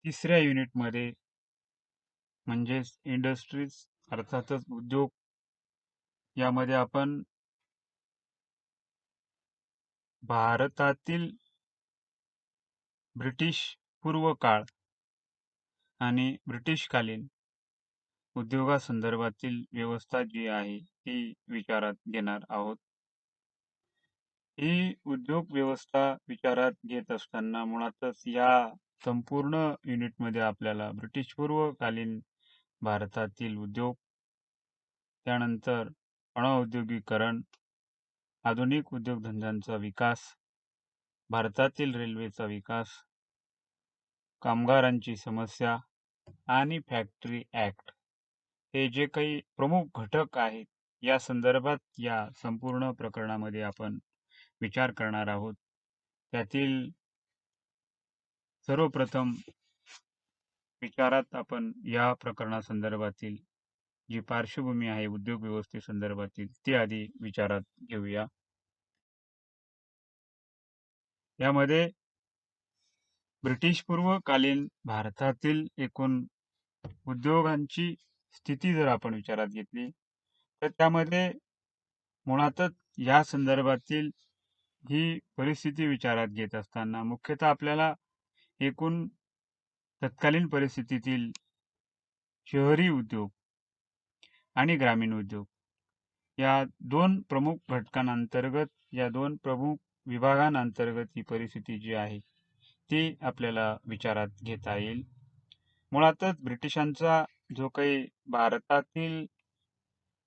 तिसऱ्या युनिटमध्ये म्हणजेच इंडस्ट्रीज अर्थातच उद्योग यामध्ये आपण भारतातील ब्रिटिश पूर्व काळ आणि ब्रिटिशकालीन उद्योगासंदर्भातील व्यवस्था जी आहे ती विचारात घेणार आहोत. ही उद्योग व्यवस्था विचारात घेत असताना मुळातच या संपूर्ण युनिटमध्ये आपल्याला ब्रिटिश पूर्वकालीन भारतातील उद्योग, त्यानंतर अणौद्योगिकरण, आधुनिक उद्योगधंद्यांचा विकास, भारतातील रेल्वेचा विकास, कामगारांची समस्या आणि फॅक्टरी ऍक्ट हे जे काही प्रमुख घटक आहेत या संदर्भात या संपूर्ण प्रकरणामध्ये आपण विचार करणार आहोत. त्यातील सर्वप्रथम विचारात आपण या प्रकरणासंदर्भातील जी पार्श्वभूमी आहे उद्योग व्यवस्थेसंदर्भातील ती आधी विचारात घेऊया. यामध्ये ब्रिटिश पूर्वकालीन भारतातील एकूण उद्योगांची स्थिती जर आपण विचारात घेतली तर त्यामध्ये मुळातच या संदर्भातील ही परिस्थिती विचारात घेत असताना मुख्यतः आपल्याला एकूण तत्कालीन परिस्थितीतील शहरी उद्योग आणि ग्रामीण उद्योग या दोन प्रमुख घटकांअंतर्गत, या दोन प्रमुख विभागांअंतर्गत ही परिस्थिती जी आहे ती आपल्याला विचारात घेता येईल. मुळातच ब्रिटिशांचा जो काही भारतातील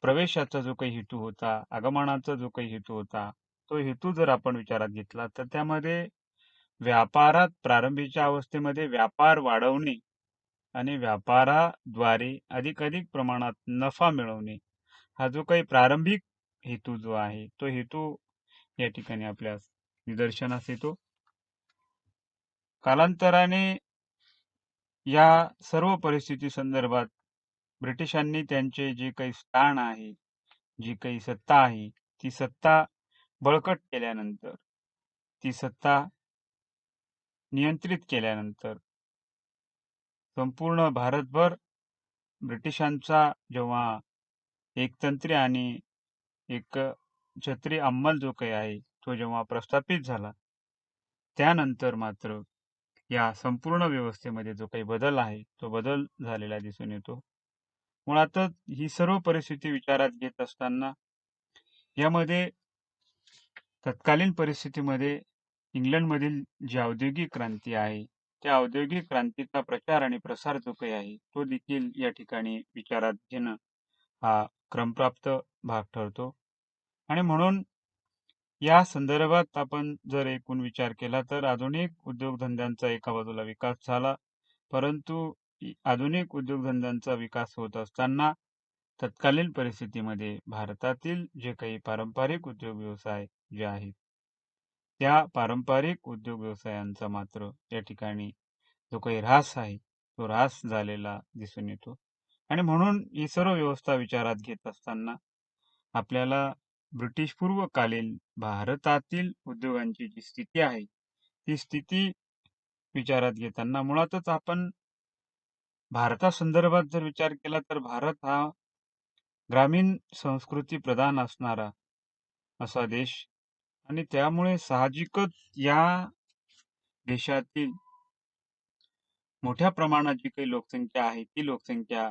प्रवेशाचा जो काही हेतू होता, आगमनाचा जो काही हेतू होता, तो हेतू जर आपण विचारात घेतला तर त्यामध्ये व्यापारात प्रारंभीच्या अवस्थेमध्ये व्यापार वाढवणे आणि व्यापाराद्वारे अधिकाधिक प्रमाणात नफा मिळवणे हा जो काही प्रारंभिक हेतू जो आहे तो हेतू या ठिकाणी आपल्या निदर्शनास येतो. कालांतराने या सर्व परिस्थिती संदर्भात ब्रिटिशांनी त्यांचे जे काही स्थान आहे, जी काही सत्ता आहे, ती सत्ता बळकट केल्यानंतर, ती सत्ता नियंत्रित केल्यानंतर संपूर्ण भारतभर ब्रिटिशांचा जेव्हा एकतंत्री आणि एक छत्री अंमल जो काही आहे तो जेव्हा प्रस्थापित झाला, त्यानंतर मात्र या संपूर्ण व्यवस्थेमध्ये जो काही बदल आहे तो बदल झालेला दिसून येतो. मुळातच ही सर्व परिस्थिती विचारात घेत असताना यामध्ये तत्कालीन परिस्थितीमध्ये इंग्लंडमधील जी औद्योगिक क्रांती आहे त्या औद्योगिक क्रांतीचा प्रचार आणि प्रसार जो काही आहे तो देखील या ठिकाणी विचारात घेणं हा क्रमप्राप्त भाग ठरतो. आणि म्हणून या संदर्भात आपण जर एकूण विचार केला तर आधुनिक उद्योगधंद्यांचा एका बाजूला विकास झाला, परंतु आधुनिक उद्योगधंद्यांचा विकास होत असताना तत्कालीन परिस्थितीमध्ये भारतातील जे काही पारंपरिक उद्योग व्यवसाय जे आहेत त्या पारंपरिक उद्योग व्यवसायांचा मात्र या ठिकाणी जो काही ऱ्हास आहे तो ऱ्हास झालेला दिसून येतो. आणि म्हणून ही सर्व व्यवस्था विचारात घेत असताना आपल्याला ब्रिटिश पूर्वकालीन भारतातील उद्योगांची जी स्थिती आहे ती स्थिती विचारात घेताना मुळातच आपण भारतासंदर्भात जर विचार केला तर भारत हा ग्रामीण संस्कृती प्रधान असणारा असा देश आणि त्यामुळे साहजिकच या देशातील मोठ्या प्रमाणात जी काही लोकसंख्या आहे ती लोकसंख्या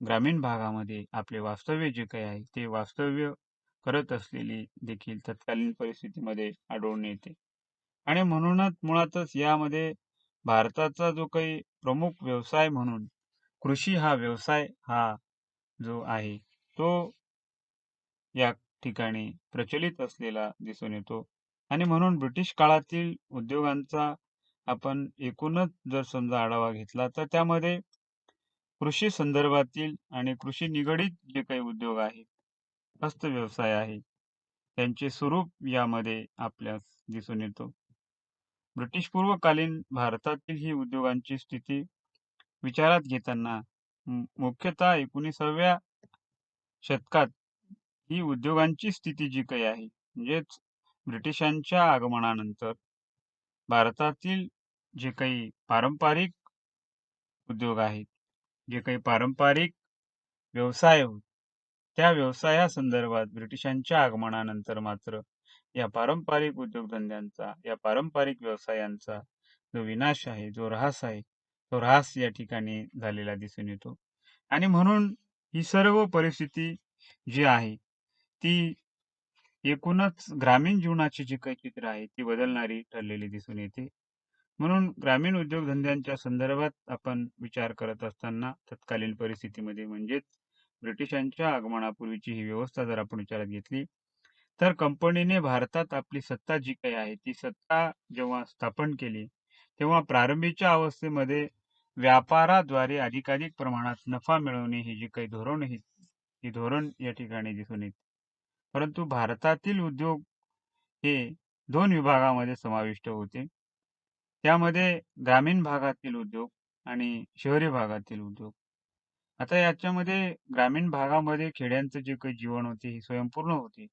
ग्रामीण भागामध्ये आपले वास्तव्य जे काही आहे ते वास्तव्य करत असलेली देखील तत्कालीन परिस्थितीमध्ये आढळून येते. आणि म्हणूनच मुळातच यामध्ये भारताचा जो काही प्रमुख व्यवसाय म्हणून कृषी हा व्यवसाय हा जो आहे तो या ठिकाणी प्रचलित असलेला दिसून येतो. आणि म्हणून ब्रिटिश काळातील उद्योगांचा आपण एकूणच जर समजा आढावा घेतला तर त्यामध्ये कृषी संदर्भातील आणि कृषी निगडीत जे काही उद्योग आहेत, हस्त व्यवसाय आहे, त्यांचे स्वरूप यामध्ये आपल्यास दिसून येतो. ब्रिटिश पूर्वकालीन भारतातील ही उद्योगांची स्थिती विचारात घेताना मुख्यतः 19व्या शतकात ही उद्योगांची स्थिती जी काही आहे म्हणजेच ब्रिटिशांच्या आगमनानंतर भारतातील जे काही पारंपरिक उद्योग आहेत, जे काही पारंपरिक व्यवसाय होते, त्या व्यवसायासंदर्भात ब्रिटिशांच्या आगमनानंतर मात्र या पारंपरिक उद्योगधंद्यांचा, या पारंपरिक व्यवसायांचा जो विनाश आहे, जो ऱ्हास आहे, तो ऱ्हास या ठिकाणी झालेला दिसून येतो. आणि म्हणून ही सर्व परिस्थिती जी आहे ती एकूणच ग्रामीण जीवनाची जी काही चित्र आहे ती बदलणारी ठरलेली दिसून येते. म्हणून ग्रामीण उद्योगधंद्यांच्या संदर्भात आपण विचार करत असताना तत्कालीन परिस्थितीमध्ये म्हणजेच ब्रिटिशांच्या आगमनापूर्वीची ही व्यवस्था जर आपण विचारात घेतली, तर कंपनीने भारतात आपली सत्ता जी काही आहे ती सत्ता जेव्हा स्थापन केली, तेव्हा प्रारंभीच्या अवस्थेमध्ये व्यापाराद्वारे अधिकाधिक प्रमाणात नफा मिळवणे ही जी काही धोरण ही धोरण या ठिकाणी दिसून येते. परंतु भारतातील उद्योग हे 2 विभागामध्ये समाविष्ट होते. त्यामध्ये ग्रामीण भागातील उद्योग आणि शहरी भागातील उद्योग. आता याच्यामध्ये ग्रामीण भागामध्ये खेड्यांचं जे काही जीवन होते हे स्वयंपूर्ण होते.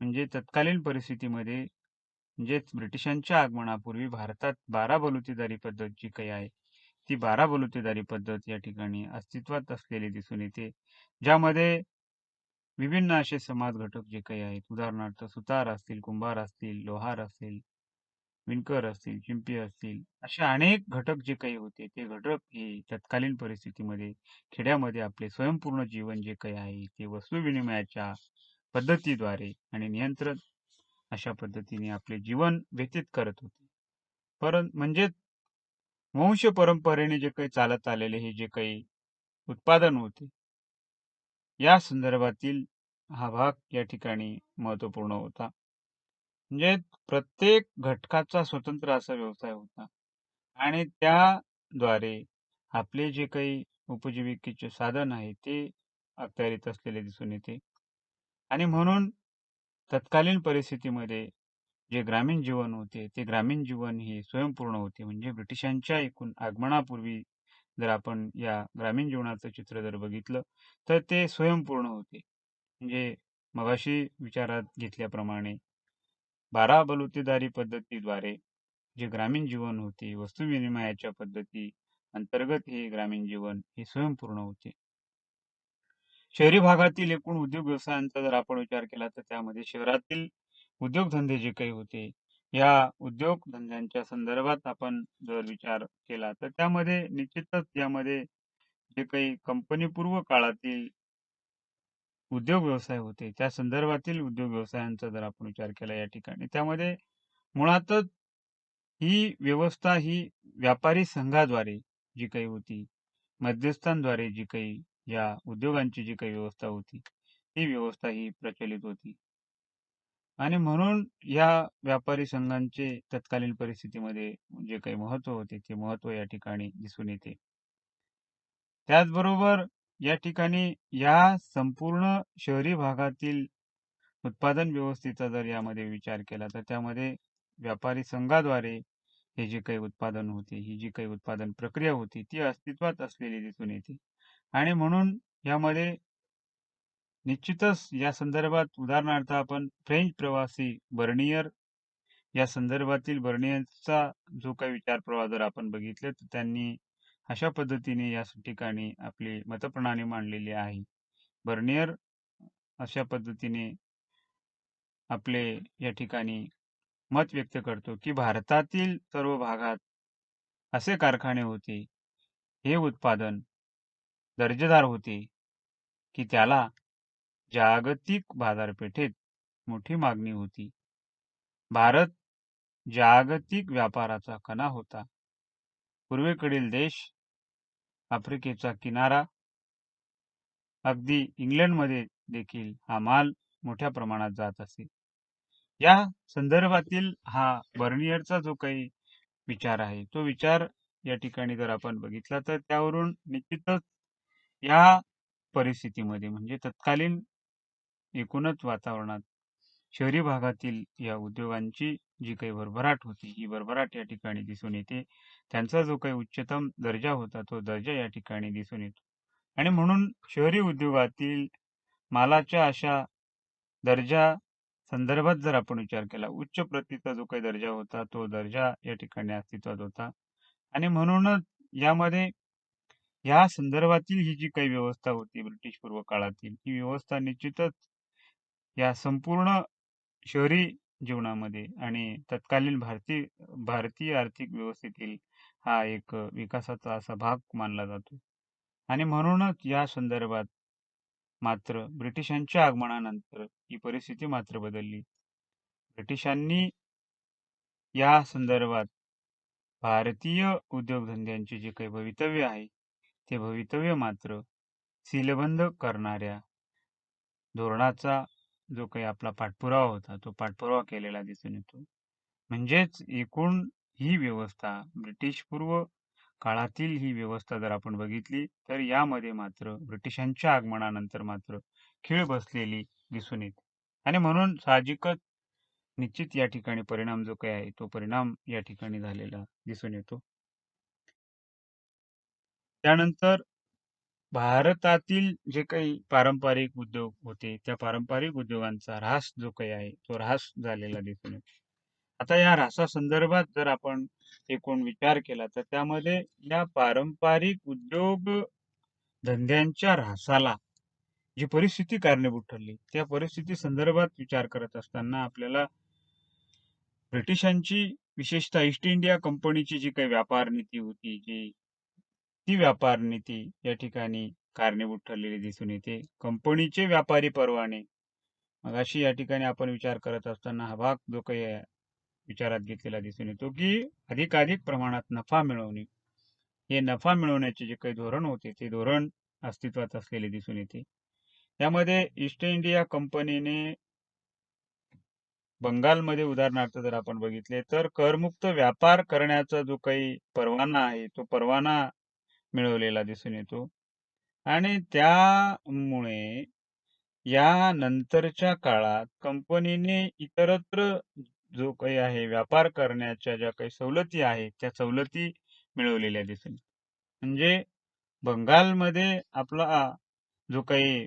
म्हणजे तत्कालीन परिस्थितीमध्ये म्हणजेच ब्रिटिशांच्या आगमनापूर्वी भारतात 12 बलुतेदारी पद्धत जी काही आहे, ती 12 बलुतेदारी पद्धत या ठिकाणी अस्तित्वात असलेली दिसून येते. ज्यामध्ये विभिन्न असे समाज घटक जे काही आहेत, उदाहरणार्थ सुतार असतील, कुंभार असतील, लोहार असतील, विणकर असतील, शिंपी असतील, असे अनेक घटक जे काही होते, ते घटक हे तत्कालीन परिस्थितीमध्ये खेड्यामध्ये आपले स्वयंपूर्ण जीवन जे काही आहे, ते वस्तू विनिमयाच्या पद्धतीद्वारे आणि नियंत्रण अशा पद्धतीने आपले जीवन व्यतीत करत होते. म्हणजे वंश परंपरेने जे काही चालत आलेले हे जे काही उत्पादन होते, या संदर्भातील हा भाग या ठिकाणी महत्त्वपूर्ण होता. म्हणजे प्रत्येक घटकाचा स्वतंत्र असा व्यवसाय होता आणि त्याद्वारे आपले जे काही उपजीविकेचे साधन आहे ते अखत्यारीत असलेले दिसून येते. आणि म्हणून तत्कालीन परिस्थितीमध्ये जे ग्रामीण जीवन होते, ते ग्रामीण जीवन हे स्वयंपूर्ण होते. म्हणजे ब्रिटिशांच्या एकूण आगमनापूर्वी जर आपण या ग्रामीण जीवनाचं चित्र जर बघितलं, तर ते स्वयंपूर्ण होते. म्हणजे मगाशी विचारात घेतल्याप्रमाणे 12 बलुतेदारी पद्धतीद्वारे जे ग्रामीण जीवन होते, वस्तू विनिमयाच्या पद्धती अंतर्गत हे ग्रामीण जीवन हे स्वयंपूर्ण होते. शहरी भागातील एकूण उद्योग व्यवसायांचा जर आपण विचार केला तर त्यामध्ये शहरातील उद्योगधंदे जे काही होते, या उद्योगधंद्यांच्या संदर्भात आपण जर विचार केला तर त्यामध्ये निश्चितच यामध्ये जे काही कंपनीपूर्व काळातील उद्योग व्यवसाय होते, त्या संदर्भातील उद्योग व्यवसायांचा जर आपण विचार केला या ठिकाणी, त्यामध्ये मुळातच ही व्यवस्था ही व्यापारी संघाद्वारे जी काही होती, मध्यस्थांद्वारे जी काही या उद्योगांची जी काही व्यवस्था होती, ती व्यवस्था ही प्रचलित होती. आणि म्हणून या व्यापारी संघांचे तत्कालीन परिस्थितीमध्ये जे काही महत्त्व होते, ते महत्त्व या ठिकाणी दिसून येते. त्याचबरोबर या ठिकाणी या संपूर्ण शहरी भागातील उत्पादन व्यवस्थेचा जर यामध्ये विचार केला, तर त्यामध्ये व्यापारी संघाद्वारे हे जे काही उत्पादन होते, ही जी काही उत्पादन प्रक्रिया होती, ती अस्तित्वात असलेली दिसून येते. आणि म्हणून यामध्ये निश्चितच या संदर्भात उदाहरणार्थ आपण फ्रेंच प्रवासी बर्नियर या संदर्भातील बर्नियरचा जो काही विचार प्रवाह जर आपण बघितले, तर त्यांनी अशा पद्धतीने या ठिकाणी आपली मतप्रणाली मांडलेली आहे. बर्नियर अशा पद्धतीने आपले या ठिकाणी मत व्यक्त करतो, की भारतातील सर्व भागात असे कारखाने होते, हे उत्पादन दर्जेदार होते, की त्याला जागतिक बाजारपेठेत मोठी मागणी होती. भारत जागतिक व्यापाराचा कणा होता. पूर्वेकडील देश, आफ्रिकेचा किनारा, अगदी इंग्लंडमध्ये देखील हा माल मोठ्या प्रमाणात जात असे. या संदर्भातील हा बर्नियरचा जो काही विचार आहे, तो विचार या ठिकाणी जर आपण बघितला, तर त्यावरून निश्चितच या परिस्थितीमध्ये म्हणजे तत्कालीन एकूणच वातावरणात शहरी भागातील या उद्योगांची जी काही भरभराट होती, ही भरभराट या ठिकाणी दिसून येते. त्यांचा जो काही उच्चतम दर्जा होता, तो दर्जा या ठिकाणी दिसून येतो. आणि म्हणून शहरी उद्योगातील मालाच्या अशा दर्जा संदर्भात जर आपण विचार केला, उच्च प्रतीचा जो काही दर्जा होता, तो दर्जा या ठिकाणी अस्तित्वात होता. आणि म्हणूनच यामध्ये या संदर्भातील ही जी काही व्यवस्था होती ब्रिटिश पूर्व काळातील, ही व्यवस्था निश्चितच या संपूर्ण शहरी जीवनामध्ये आणि तत्कालीन भारतीय आर्थिक व्यवस्थेतील हा एक विकासाचा असा भाग मानला जातो. आणि म्हणूनच या संदर्भात मात्र ब्रिटिशांच्या आगमनानंतर ही परिस्थिती मात्र बदलली. ब्रिटिशांनी या संदर्भात भारतीय उद्योगधंद्यांचे जे काही भवितव्य आहे, ते भवितव्य मात्र सीलबंद करणाऱ्या धोरणाचा जो काही आपला पाठपुरावा होता, तो पाठपुरावा केलेला दिसून येतो. म्हणजेच एकूण ही व्यवस्था ब्रिटिश पूर्व काळातील ही व्यवस्था जर आपण बघितली, तर यामध्ये मात्र ब्रिटिशांच्या आगमनानंतर मात्र खीळ बसलेली दिसून येते. आणि म्हणून साहजिकच निश्चित या ठिकाणी परिणाम जो काही आहे, तो परिणाम या ठिकाणी झालेला दिसून येतो. त्यानंतर भारतातील जे काही पारंपरिक उद्योग होते, त्या पारंपरिक उद्योगांचा ऱ्हास जो काही आहे, तो ऱ्हास झालेला दिसून येतो. आता या ऱ्हासासंदर्भात जर आपण एकूण विचार केला, तर त्यामध्ये या पारंपरिक उद्योग धंद्यांच्या ऱ्हासाला जी परिस्थिती कारणीभूत ठरली, त्या परिस्थिती संदर्भात विचार करत असताना आपल्याला ब्रिटिशांची विशेषतः ईस्ट इंडिया कंपनीची जी काही व्यापार नीती होती, ती व्यापार नीती या ठिकाणी कारणीभूत ठरलेली दिसून येते. कंपनीचे व्यापारी परवाने मगाशी या ठिकाणी आपण विचार करत असताना हा भाग जो काही विचारात घेतलेला दिसून येतो, की अधिकाधिक प्रमाणात नफा मिळवणे. हे नफा मिळवण्याचे जे काही धोरण होते, ते धोरण अस्तित्वात असलेले दिसून येते. यामध्ये ईस्ट इंडिया कंपनीने बंगालमध्ये उदाहरणार्थ जर आपण बघितले, तर करमुक्त व्यापार करण्याचा जो काही परवाना आहे, तो परवाना मिळवलेला दिसून येतो. आणि त्यामुळे या नंतरच्या काळात कंपनीने इतरत्र जो काही आहे व्यापार करण्याच्या ज्या काही सवलती आहेत, त्या सवलती मिळवलेल्या दिसून येतात. म्हणजे बंगालमध्ये आपला जो काही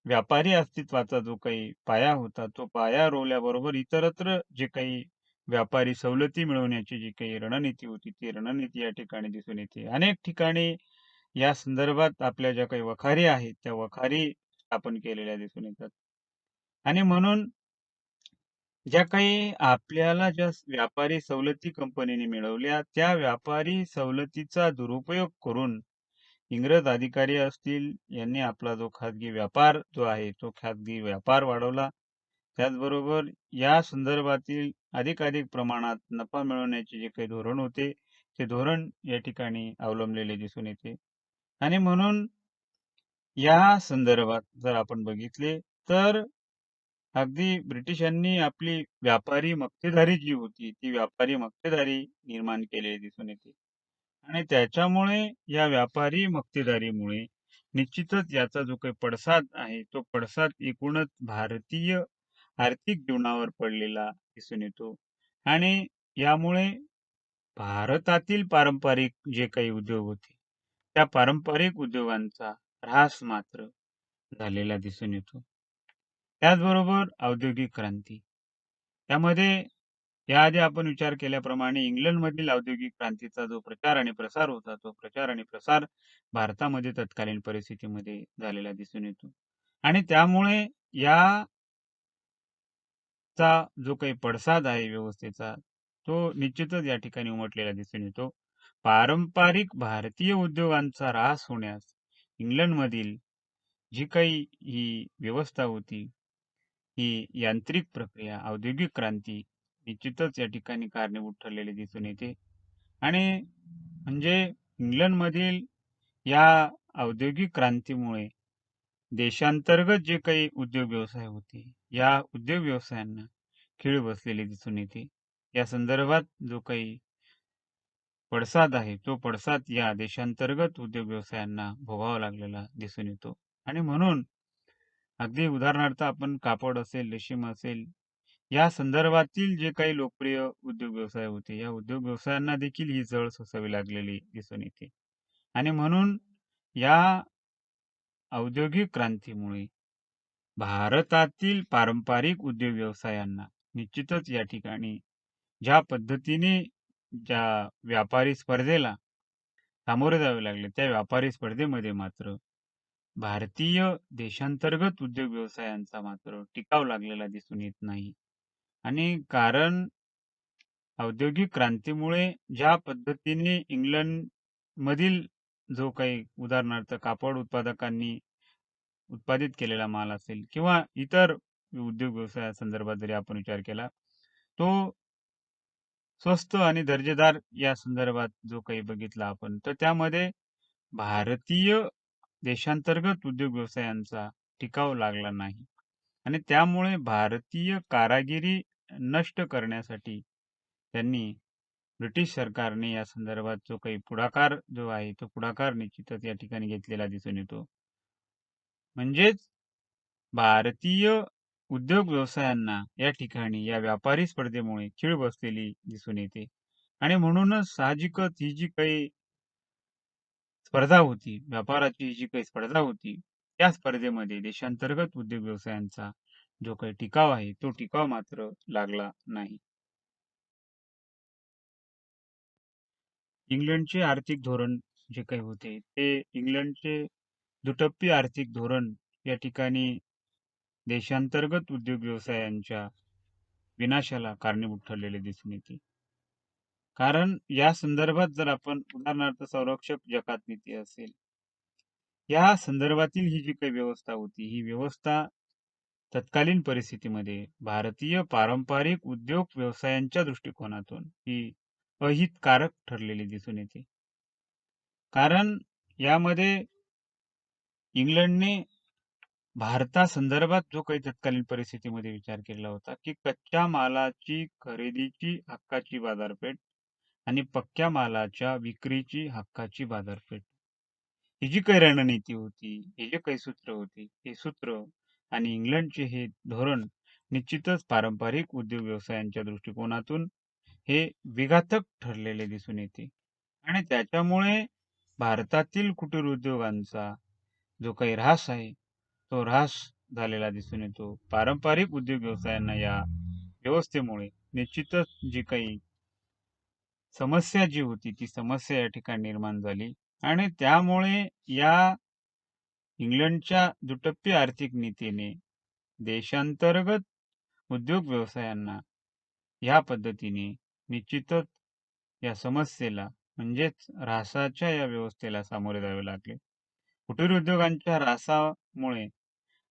व्यापारी अस्तित्वाचा जो काही पाया होता, तो पाया रोवल्याबरोबर इतरत्र जे काही व्यापारी सवलती मिळवण्याची जी काही रणनीती होती, ती रणनीती या ठिकाणी दिसून येते. अनेक ठिकाणी या संदर्भात आपल्या ज्या काही वखारी आहेत, त्या वखारी स्थापन केलेल्या दिसून येतात. आणि म्हणून ज्या काही आपल्याला ज्या व्यापारी सवलती कंपनीने मिळवल्या, त्या व्यापारी सवलतीचा दुरुपयोग करून इंग्रज अधिकारी असतील, यांनी आपला जो खाजगी व्यापार जो आहे, तो खाजगी व्यापार वाढवला. त्याचबरोबर या संदर्भातील अधिकाधिक प्रमाणात नफा मिळवण्याचे जे काही धोरण होते, ते धोरण या ठिकाणी अवलंबलेले दिसून येते. आणि म्हणून या संदर्भात जर आपण बघितले, तर अगदी ब्रिटिशांनी आपली व्यापारी मक्तेदारी जी होती, ती व्यापारी मक्तेदारी निर्माण केलेली दिसून येते. आणि त्याच्यामुळे या व्यापारी मक्तेदारीमुळे निश्चितच याचा जो काही पडसाद आहे, तो पडसाद एकूणच भारतीय आर्थिक जीवनावर पडलेला दिसून येतो. आणि यामुळे भारतातील पारंपरिक जे काही उद्योग होते, त्या पारंपरिक उद्योगांचा ऱ्हास मात्र झालेला दिसून येतो. त्याचबरोबर औद्योगिक क्रांती. त्यामध्ये याआधी आपण विचार केल्याप्रमाणे इंग्लंडमधील औद्योगिक क्रांतीचा जो प्रचार आणि प्रसार होता, तो प्रचार आणि प्रसार भारतामध्ये तत्कालीन परिस्थितीमध्ये झालेला दिसून येतो. आणि त्यामुळे याचा जो काही पडसाद आहे व्यवस्थेचा, तो निश्चितच या ठिकाणी उमटलेला दिसून येतो. पारंपरिक भारतीय उद्योगांचा ऱ्हास होण्यास इंग्लंडमधील जी काही ही व्यवस्था होती, ही यांत्रिक प्रक्रिया, औद्योगिक क्रांती निश्चितच या ठिकाणी कारणीभूत ठरलेली दिसून येते. आणि म्हणजे इंग्लंडमधील या औद्योगिक क्रांतीमुळे देशांतर्गत जे काही उद्योग व्यवसाय होते, या उद्योग व्यवसायांना खीळ बसलेली दिसून येते. या संदर्भात जो काही पडसाद आहे, तो पडसाद या देशांतर्गत उद्योग व्यवसायांना भोगावा लागलेला दिसून येतो. आणि म्हणून अगदी उदाहरणार्थ आपण कापड असेल, रेशीम असेल, या संदर्भातील जे काही लोकप्रिय उद्योग व्यवसाय होते, या उद्योग व्यवसायांना देखील ही झळ सोसावी लागलेली दिसून येते. आणि म्हणून या औद्योगिक क्रांतीमुळे भारतातील पारंपरिक उद्योग व्यवसायांना निश्चितच या ठिकाणी ज्या पद्धतीने ज्या व्यापारी स्पर्धेला सामोरे जावे लागले. त्या व्यापारी स्पर्धेमध्ये मात्र भारतीय देशांतर्गत उद्योग व्यवसायांचा मात्र टिकाव लागलेला दिसून येत नाही. आणि कारण औद्योगिक क्रांतीमुळे ज्या पद्धतीने इंग्लंडमधील जो काही उदाहरणार्थ कापड उत्पादकांनी उत्पादित केलेला माल असेल किंवा इतर उद्योग व्यवसायासंदर्भात जरी आपण विचार केला, तो स्वस्त आणि दर्जेदार या संदर्भात जो काही बघितला आपण, तर त्यामध्ये भारतीय देशांतर्गत उद्योग व्यवसायांचा टिकाव लागला नाही. आणि त्यामुळे भारतीय कारागिरी नष्ट करण्यासाठी त्यांनी ब्रिटिश सरकारने या संदर्भात जो काही पुढाकार जो आहे, तो पुढाकार निश्चितच या ठिकाणी घेतलेला दिसून येतो. म्हणजेच भारतीय उद्योग व्यवसायांना या ठिकाणी या व्यापारी स्पर्धेमुळे खीळ बसलेली दिसून येते. आणि म्हणूनच साहजिकच ही जी काही स्पर्धा होती, व्यापाराची जी काही स्पर्धा होती, त्या स्पर्धेमध्ये देशांतर्गत उद्योग व्यवसायांचा जो काही टिकाव आहे, तो टिकाव मात्र लागला नाही. इंग्लंडचे आर्थिक धोरण जे काही होते, ते इंग्लंडचे दुटप्पी आर्थिक धोरण या ठिकाणी देशांतर्गत उद्योग व्यवसायांच्या विनाशाला कारणीभूत ठरलेले दिसून येते. कारण या संदर्भात जर आपण उदाहरणार्थ संरक्षक जकात नीती असेल, या संदर्भातील ही जी काही व्यवस्था होती, ही व्यवस्था तत्कालीन परिस्थितीमध्ये भारतीय पारंपरिक उद्योग व्यवसायांच्या दृष्टिकोनातून ही अहितकारक ठरलेली दिसून येते. कारण यामध्ये इंग्लंडने भारतासंदर्भात जो काही तत्कालीन परिस्थितीमध्ये विचार केला होता, की कच्च्या मालाची खरेदीची हक्काची बाजारपेठ आणि पक्क्या मालाच्या विक्रीची हक्काची बाजारपेठ, ही जी काही रणनीती होती, हे जे काही सूत्र होते, हे सूत्र आणि इंग्लंडचे हे धोरण निश्चितच पारंपरिक उद्योग व्यवसायांच्या दृष्टिकोनातून हे विघातक ठरलेले दिसून येते. आणि त्याच्यामुळे भारतातील कुटीर उद्योगांचा जो काही ऱ्हास आहे, तो ऱ्हास झालेला दिसून येतो. पारंपरिक उद्योग व्यवसायांना या व्यवस्थेमुळे निश्चितच जी काही समस्या जी होती, ती समस्या या ठिकाणी निर्माण झाली. आणि त्यामुळे या इंग्लंडच्या दुटप्पी आर्थिक नीतीने देशांतर्गत उद्योग व्यवसायांना या पद्धतीने निश्चितच या समस्येला म्हणजेच ऱ्हासाच्या या व्यवस्थेला सामोरे जावे लागले. कुटीर उद्योगांच्या ऱ्हासामुळे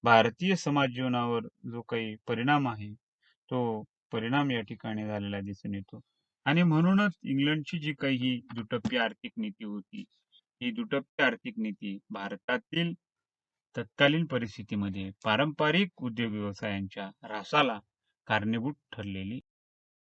भारतीय समाज जीवनावर जो काही परिणाम आहे, तो परिणाम या ठिकाणी झालेला दिसून येतो. आणि म्हणूनच इंग्लंडची जी काही ही दुटप्पी आर्थिक नीती होती, ही दुटप्पी आर्थिक नीती भारतातील तत्कालीन परिस्थितीमध्ये पारंपरिक उद्योग व्यवसायांच्या ऱ्हासाला कारणीभूत ठरलेली